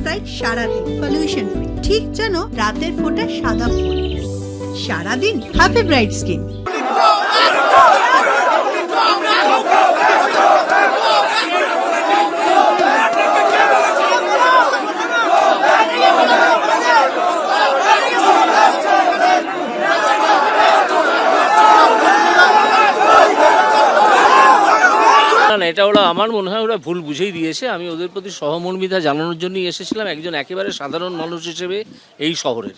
Bright সারাদিন pollution free, ঠিক যেন রাতের ফোঁটা সাদা ফুল। সারাদিন হ্যাপি ব্রাইট স্কিন। না, এটা ওরা আমার মনে হয় ওরা ভুল বুঝেই দিয়েছে। আমি ওদের প্রতি সহমর্মিতা জানানোর জন্যই এসেছিলাম, একজন একেবারে সাধারণ মানুষ হিসেবে এই শহরের।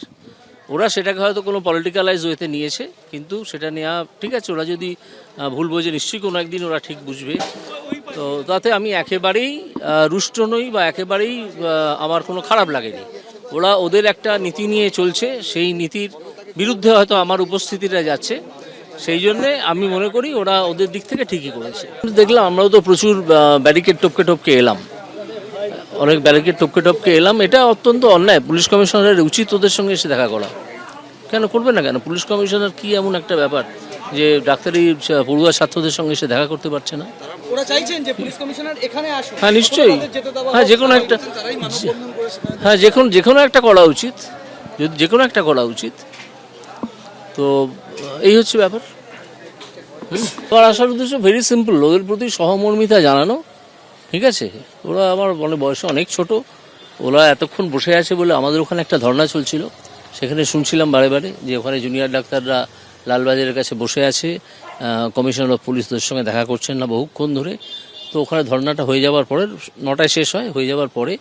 ওরা সেটাকে হয়তো কোনো পলিটিক্যালাইজ ওয়েতে নিয়েছে, কিন্তু সেটা নেওয়া ঠিক আছে। ওরা যদি ভুল বোঝে, নিশ্চয়ই কোনো একদিন ওরা ঠিক বুঝবে। তো তাতে আমি একেবারেই রুষ্ট নই বা একেবারেই আমার কোনো খারাপ লাগেনি। ওরা ওদের একটা নীতি নিয়ে চলছে, সেই নীতির বিরুদ্ধে হয়তো আমার উপস্থিতিটা যাচ্ছে। সেই জন্যে আমি মনে করি ওরা ওদের দিক থেকে ঠিকই করেছে। দেখলাম আমরাও তো প্রচুর ব্যারিকেড টপকে এলাম, অনেক ব্যারিকেড টপকে এলাম। এটা অত্যন্ত অন্যায়। পুলিশ কমিশনারের উচিত ওদের সঙ্গে এসে দেখা করা। কেন করবে না? কেন পুলিশ কমিশনার কি এমন একটা ব্যাপার যে ডাক্তারি পড়ুয়া ছাত্রদের সঙ্গে এসে দেখা করতে পারছে না? ওরা চাইছেন যে পুলিশ কমিশনার এখানে আসুন। হ্যাঁ, নিশ্চয়ই। হ্যাঁ, যে কোনো একটা করা উচিত, যে কোনো একটা করা উচিত। তো এই হচ্ছে ব্যাপার। আমার আসার উদ্দেশ্য ভেরি সিম্পল, ওদের প্রতি সহমর্মিতা জানানো। ঠিক আছে, ওরা আমার বয়সে অনেক ছোট। ওরা এতক্ষণ বসে আছে বলে আমাদের ওখানে একটা ধর্না চলছিল, সেখানে শুনছিলাম বারে বারে যে ওখানে জুনিয়র ডাক্তাররা লালবাজারের কাছে বসে আছে, কমিশনার অফ পুলিশদের সঙ্গে দেখা করছেন না বহুক্ষণ ধরে। তো ওখানে ধর্নাটা হয়ে যাওয়ার পরে 9টায় শেষ হয়, হয়ে যাওয়ার পরে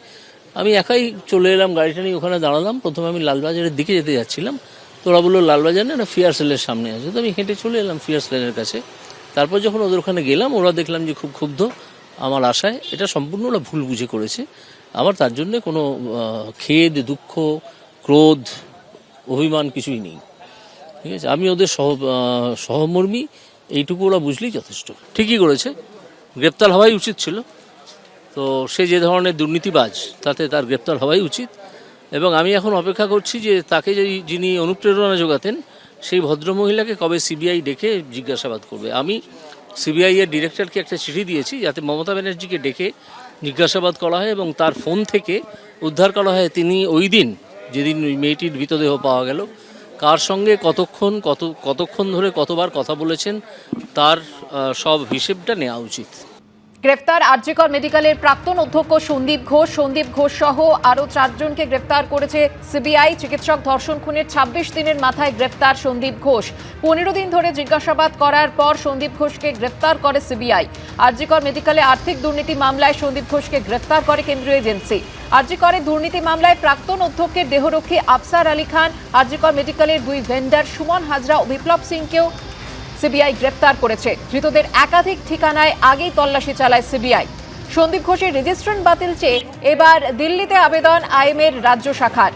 আমি একাই চলে এলাম, গাড়িটা নিয়ে ওখানে দাঁড়ালাম। প্রথমে আমি লালবাজারের দিকে যেতে যাচ্ছিলাম, তো ওরা বললো লালবাজার না, ফিয়ার সেলের সামনে আছে। তো আমি হেঁটে চলে এলাম ফিয়ার সেলের কাছে। তারপর যখন ওদের ওখানে গেলাম, ওরা দেখলাম যে খুব ক্ষুব্ধ আমার আশায়। এটা সম্পূর্ণ ওরা ভুল বুঝে করেছে। আমার তার জন্যে কোনো খেদ, দুঃখ, ক্রোধ, অভিমান কিছুই নেই। ঠিক আছে, আমি ওদের সহমর্মী, এইটুকু ওরা বুঝলেই যথেষ্ট। ঠিকই করেছে, গ্রেপ্তার হওয়াই উচিত ছিল। তো সে যে ধরনের দুর্নীতিবাজ, তাতে তার গ্রেপ্তার হওয়াই উচিত। এবং আমি এখন অপেক্ষা করছি যে তাকে যিনি অনুপ্রেরণা যোগাতেন, সেই ভদ্রমহিলাকে কবে সিবিআই ডেকে জিজ্ঞাসাবাদ করবে। আমি সিবিআই এর ডিরেক্টরকে একটা চিঠি দিয়েছি যাতে মমতা ব্যানার্জিকে ডেকে জিজ্ঞাসাবাদ করা হয় এবং তার ফোন থেকে উদ্ধার করা হয় তিনি ওই দিন যেদিন ওই মেয়েটির মৃতদেহ পাওয়া গেল, কার সঙ্গে কতক্ষণ ধরে কতবার কথা বলেছেন, তার সব হিসেবটা নেওয়া উচিত। গ্রেফতার আরজিকর মেডিকেলের প্রাক্তন অধ্যক্ষ সন্দীপ ঘোষ সহ আরও 4 জনকে গ্রেফতার করেছে সিবিআই। চিকিৎসক ধর্ষণ খুনের 26 দিনের মাথায় গ্রেফতার সন্দীপ ঘোষ। 15 দিন ধরে জিজ্ঞাসাবাদ করার পর সন্দীপ ঘোষকে গ্রেফতার করে সিবিআই। আরজিকর মেডিকেলে আর্থিক দুর্নীতি মামলায় সন্দীপ ঘোষকে গ্রেফতার করে কেন্দ্রীয় এজেন্সি। আরজিকরের দুর্নীতি মামলায় প্রাক্তন অধ্যক্ষের দেহরক্ষী আফসার আলী খান, আরজিকর মেডিকেলের 2 ভেন্ডার সুমন হাজরা ও বিপ্লব সিংকেও সিবিআই গ্রেফতার করেছে। ধৃতদের একাধিক ঠিকানায় আগেই তল্লাশি চালায় সিবিআই। সন্দীপ ঘোষের রেজিস্ট্রেশন বাতিল চেয়ে এবার দিল্লিতে আবেদন আইএমএর রাজ্য শাখার।